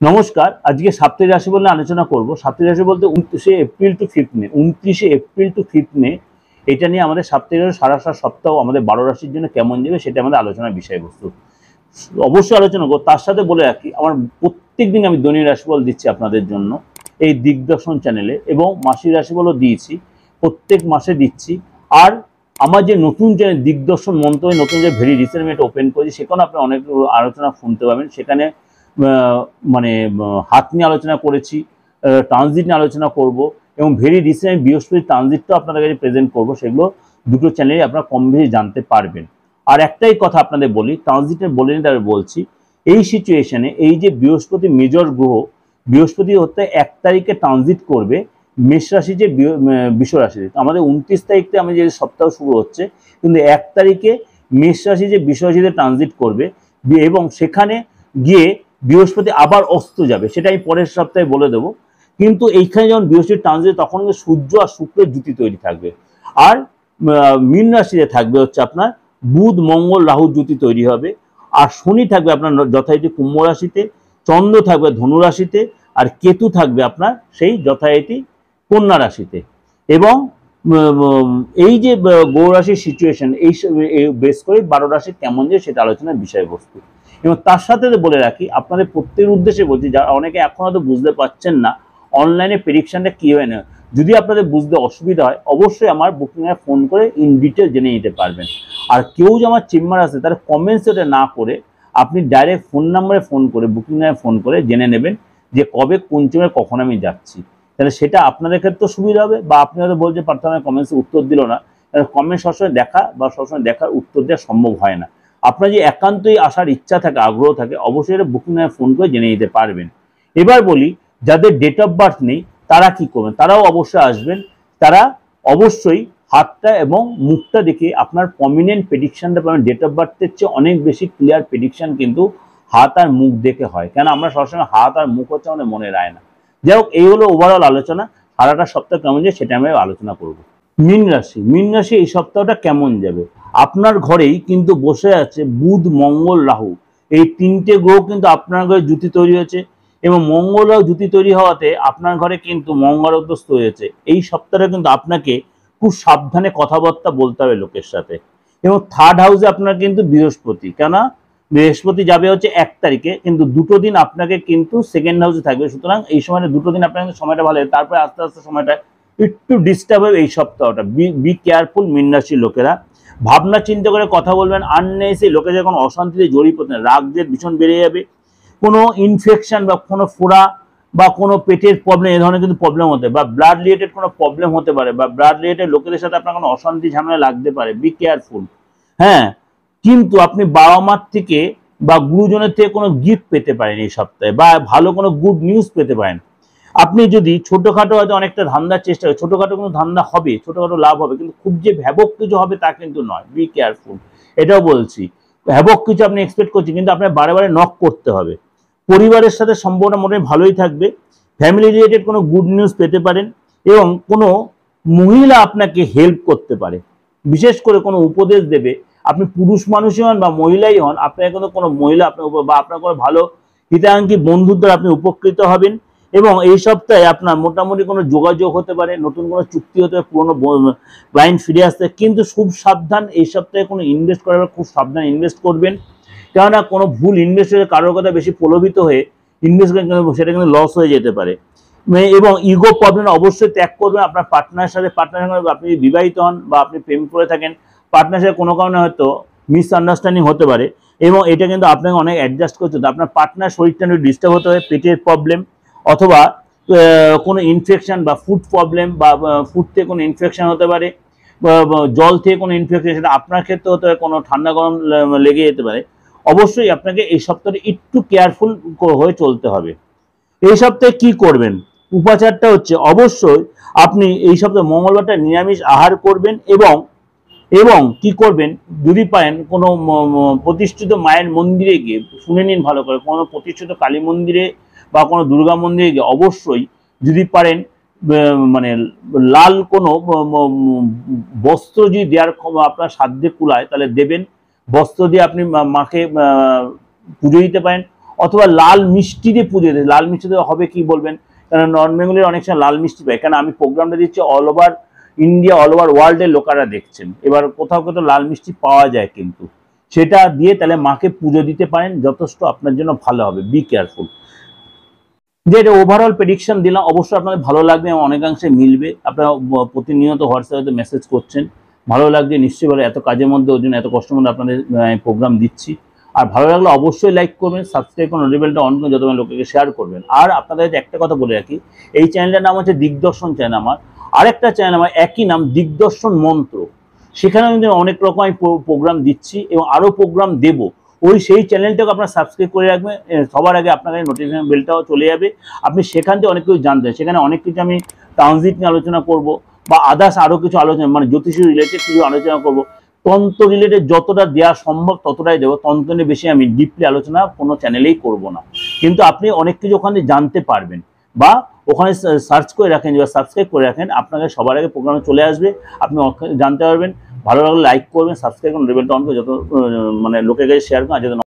নমস্কার। আজকে সাপ্তাহিক রাশি বলে আলোচনা করব। সাপ্তাহিক রাশি বলতে 29শে এপ্রিল টু 5 মে, 29শে এপ্রিল টু 5 মে এটা নিয়ে আমাদের সাপ্তাহিক রাশি সারা সপ্তাহ আমাদের 12 রাশির জন্য কেমন যাবে সেটা আমাদের আলোচনার বিষয়বস্তু। অবশ্যই আলোচনা করব। তার সাথে বলে রাখি, আমার প্রত্যেকদিন আমি দৈনিক রাশিফল দিচ্ছি আপনাদের জন্য এই দিগদর্শন চ্যানেলে, এবং মাসিক রাশিফলও দিয়েছি, প্রত্যেক মাসে দিচ্ছি। আর আমার যে নতুন চ্যানেল দিগদর্শন মন্ত্রণে নতুন যে ভেরি রিসেন্ট আমি এটা ওপেন করেছি, সেখানে আপনি অনেক আলোচনা শুনতে পাবেন। সেখানে মানে হাত নিয়ে আলোচনা করেছি, ট্রানজিট নিয়ে আলোচনা করব, এবং ভেরি রিসেন্ট আমি বৃহস্পতি ট্রানজিটটাও আপনাদের কাছে প্রেজেন্ট করবো। সেগুলো দুটো চ্যানেলে আপনারা কম বেশি জানতে পারবেন। আর একটাই কথা আপনাদের বলি, ট্রানজিটের বলে নিতে বলছি, এই সিচুয়েশনে এই যে বৃহস্পতি মেজর গ্রহ, বৃহস্পতি হতে 1 তারিখে ট্রানজিট করবে মেষ রাশি যে বৃষ রাশিতে। আমাদের 29 তারিখ থেকে আমি যে সপ্তাহ শুরু হচ্ছে, কিন্তু 1 তারিখে মেষ রাশি যে বৃষ রাশিতে ট্রানজিট করবে, এবং সেখানে গিয়ে বৃহস্পতি আবার অস্ত যাবে, সেটা আমি পরের সপ্তাহে বলে দেবো। কিন্তু এইখানে যখন বৃহস্পতি ট্রানজিট, তখন সূর্য আর শুক্রের জুতি তৈরি থাকবে। আর মীন রাশিতে থাকবে হচ্ছে আপনার বুধ মঙ্গল রাহুর জুতি তৈরি হবে। আর শনি থাকবে আপনার যথারীতি কুম্ভ রাশিতে, চন্দ্র থাকবে ধনু রাশিতে, আর কেতু থাকবে আপনার সেই যথারীতি কন্যা রাশিতে। এবং এই যে গৌর রাশির সিচুয়েশন, এই বেস করে 12 রাশি কেমন যায় সেটা আলোচনার বিষয়বস্তু। এবং তার সাথে বলে রাখি, আপনাদের প্রত্যেকের উদ্দেশ্যে বলছি, যারা অনেকে এখন হয়তো বুঝতে পারছেন না অনলাইনে প্রেডিকশনটা কী হয় না, যদি আপনাদের বুঝতে অসুবিধা হয় অবশ্যই আমার বুকিংয়ে ফোন করে ইন ডিটেল জেনে নিতে পারবেন। আর কেউ যে আমার চেম্বার আছে তার কমেন্টস ওটা না করে আপনি ডাইরেক্ট ফোন নাম্বারে ফোন করে বুকিংয়ে ফোন করে জেনে নেবেন যে কবে কোন চেম্বারে কখন আমি যাচ্ছি। তাহলে সেটা আপনাদের ক্ষেত্রে সুবিধা হবে। বা আপনি হয়তো বলতে পারতেন কমেন্টসে উত্তর দিল না, তাহলে কমেন্ট সবসময় দেখা বা সবসময় দেখার উত্তর দেওয়া সম্ভব হয় না। আপনার যে একান্তই আসার ইচ্ছা থাকে, আগ্রহ থাকে, অবশ্যই এটা বুকিং ফোন করে জেনে নিতে পারবেন। এবার বলি, যাদের ডেট অফ বার্থ নেই তারা কি করবেন, তারাও অবশ্যই আসবেন। তারা অবশ্যই হাতটা এবং মুখটা দেখে আপনার প্রমিনেন্ট প্রেডিকশনটা পাবেন। ডেট অফ বার্থের চেয়ে অনেক বেশি ক্লিয়ার প্রেডিকশন কিন্তু হাত আর মুখ দেখে হয়, কেন আমরা সবসময় হাত আর মুখ হচ্ছে আমাদের মনে রায় না। যাই হোক, এই হলো ওভারঅল আলোচনা। সারাটা সপ্তাহ কেমন যায় সেটা আমি আলোচনা করব। মীন রাশি, মীন রাশি এই সপ্তাহটা কেমন যাবে? আপনার ঘরেই কিন্তু বসে আছে বুধ মঙ্গল রাহু, এই 3টে গ্রহ কিন্তু আপনার ঘরে জুতি তৈরি হয়েছে, এবং মঙ্গল রাহু জুতি তৈরি হওয়াতে আপনার ঘরে কিন্তু মঙ্গলগ্রস্ত হয়েছে। এই সপ্তাহে কিন্তু আপনাকে খুব সাবধানে কথাবার্তা বলতে হবে লোকের সাথে। এবং থার্ড হাউসে আপনার কিন্তু বৃহস্পতি, কেন বৃহস্পতি যাবে হচ্ছে 1 তারিখে, কিন্তু দুটো দিন আপনাকে কিন্তু সেকেন্ড হাউসে থাকবে। সুতরাং এই সময়টা দুটো দিন আপনার কিন্তু সময়টা ভালো হবে, তারপরে আস্তে আস্তে সময়টা একটু ডিস্টার্ব হবে। এই সপ্তাহটা বি কেয়ারফুল মীন রাশির লোকেরা। ভাবনা চিন্তা করে কথা বলবেন, আননেসেসারি লোকে যখন অশান্তিতে জড়িয়ে পড়তেন, রাগ জেদ ভীষণ বেড়ে যাবে। কোনো ইনফেকশন বা কোনো ফোড়া বা কোনো পেটের প্রবলেম, এ ধরনের কিন্তু প্রবলেম হতে পারে, বা ব্লাড রিলেটেড কোনো প্রবলেম হতে পারে, বা ব্লাড রিলেটেড লোকেদের সাথে আপনার কোনো অশান্তি ঝামেলা লাগতে পারে। Be careful. হ্যাঁ, কিন্তু আপনি বাবা মার থেকে বা গুরুজনের থেকে কোনো গিফট পেতে পারেন এই সপ্তাহে, বা ভালো কোনো গুড নিউজ পেতে পারেন। আপনি যদি ছোটোখাটো হয়তো অনেকটা ধান্দার চেষ্টা করেন, ছোটোখাটো কোনো ধান্দা হবে, ছোটোখাটো লাভ হবে, কিন্তু খুব যে ভ্যাবক কিছু হবে তা কিন্তু নয়। বি কেয়ারফুল, এটাও বলছি। ভ্যাবক কিছু আপনি এক্সপেক্ট করছেন, কিন্তু আপনার বারে বারে নক করতে হবে। পরিবারের সাথে সম্পর্কটা মোটামুটি ভালোই থাকবে। ফ্যামিলি রিলেটেড কোনো গুড নিউজ পেতে পারেন, এবং কোনো মহিলা আপনাকে হেল্প করতে পারে, বিশেষ করে কোনো উপদেশ দেবে। আপনি পুরুষ মানুষই হন বা মহিলাই হন, আপনার কিন্তু কোনো মহিলা আপনার উপর বা আপনার কোনো ভালো হিতাকাঙ্ক্ষী বন্ধুর দ্বারা আপনি উপকৃত হবেন। এবং এই সপ্তাহে আপনার মোটামুটি কোনো যোগাযোগ হতে পারে, নতুন কোনো চুক্তি হতে পারে, পুরোনো ক্লায়েন্ট ফিরে আসতে। কিন্তু খুব সাবধান, এই সপ্তাহে কোনো ইনভেস্ট করার খুব সাবধান ইনভেস্ট করবেন, কেননা কোনো ভুল ইনভেস্ট হয়ে কারোর কথা বেশি প্রলোভিত হয়ে ইনভেস্ট করেন, সেটা কিন্তু লস হয়ে যেতে পারে। এবং ইগো প্রবলেম অবশ্যই ত্যাগ করবেন। আপনার পার্টনারের সাথে আপনি বিবাহিত হন বা আপনি প্রেম করে থাকেন, পার্টনারের সাথে কোনো কারণে হয়তো মিসআন্ডারস্ট্যান্ডিং হতে পারে, এবং এটা কিন্তু আপনাকে অনেক অ্যাডজাস্ট করতে হতো। আপনার পার্টনার শরীরটা একটু ডিস্টার্ব হতে হবে, পেটের প্রবলেম অথবা কোনো ইনফেকশন বা ফুড প্রবলেম, বা ফুড থেকে কোনো ইনফেকশন হতে পারে, জল থেকে কোনো ইনফেকশন, সেটা আপনার ক্ষেত্রে হতে পারে, কোনো ঠান্ডা গরম লেগে যেতে পারে। অবশ্যই আপনাকে এই সপ্তাহে একটু কেয়ারফুল হয়ে চলতে হবে। এই সপ্তাহে কি করবেন, উপাচারটা হচ্ছে অবশ্যই আপনি এই সপ্তাহে মঙ্গলবারটা নিরামিষ আহার করবেন, এবং কি করবেন, যদি পারেন কোনো প্রতিষ্ঠিত মায়ের মন্দিরে গিয়ে, শুনে নিন ভালো করে, কোনো প্রতিষ্ঠিত কালী মন্দিরে বা কোনো দুর্গা মন্দিরে গিয়ে অবশ্যই যদি পারেন মানে লাল কোনো বস্ত্র যদি দেওয়ার আপনার সাধ্যে কুলায় তাহলে দেবেন। বস্ত্র দিয়ে আপনি মাকে পুজো দিতে পারেন। অথবা লাল মিষ্টি দিয়ে পুজো দিতে, লাল মিষ্টি দিয়ে হবে কি বলবেন, কারণ নন বেঙ্গলের অনেক সময় লাল মিষ্টি পায়, কারণ আমি প্রোগ্রামটা দিচ্ছি all over India, all over ওয়ার্ল্ডের লোকেরা দেখছেন, এবার কোথাও কোথাও লাল মিষ্টি পাওয়া যায়, কিন্তু সেটা দিয়ে তাহলে মাকে পুজো দিতে পারেন, যথেষ্ট আপনার জন্য ভালো হবে। Be careful. যে এটা ওভারঅল প্রেডিকশন দিলাম, অবশ্যই আপনাদের ভালো লাগবে এবং অনেকাংশে মিলবে। আপনারা প্রতিনিয়ত হোয়াটসঅ্যাপে মেসেজ করছেন, ভালো লাগছে নিশ্চয়ই, ভালো, এত কাজের মধ্যে ওই জন্য এত কষ্ট মধ্যে আপনাদের প্রোগ্রাম দিচ্ছি। আর ভালো লাগলে অবশ্যই লাইক করবেন, সাবস্ক্রাইব করুন, নোটিফিকেশনটা অন করুন, যত লোকেকে শেয়ার করবেন। আর আপনাদের একটা কথা বলে রাখি, এই চ্যানেলটার নাম হচ্ছে দিগদর্শন চ্যানেল আমার, আরেকটা চ্যানেল আমার একই নাম দিগদর্শন মন্ত্র, সেখানে আমি অনেক রকম প্রোগ্রাম দিচ্ছি এবং আরও প্রোগ্রাম দেবো। ওই সেই চ্যানেলটাকে আপনারা সাবস্ক্রাইব করে রাখবেন, সবার আগে আপনার কাছে নোটিফিকেশন বেলটাও চলে যাবে, আপনি সেখান থেকে অনেক কিছু জানতে, সেখানে অনেক কিছু আমি ট্রানজিট নিয়ে আলোচনা করব, বা আদার্স আরও কিছু আলোচনা, মানে জ্যোতিষী রিলেটেড কিছু আলোচনা করব, তন্ত্র রিলেটেড যতটা দেওয়া সম্ভব ততটাই দেবো, তন্ত্র নিয়ে বেশি আমি ডিপলি আলোচনা কোনো চ্যানেলেই করব না। কিন্তু আপনি অনেক কিছু ওখানে জানতে পারবেন, বা ওখানে সার্চ করে রাখেন বা সাবস্ক্রাইব করে রাখেন, আপনাকে সবার আগে প্রোগ্রামে চলে আসবে, আপনি জানতে পারবেন। ভালো লাগলে লাইক করবেন, সাবস্ক্রাইব করুন, রেবেলটা অন করে যত মানে লোকের কাছে শেয়ার করুন।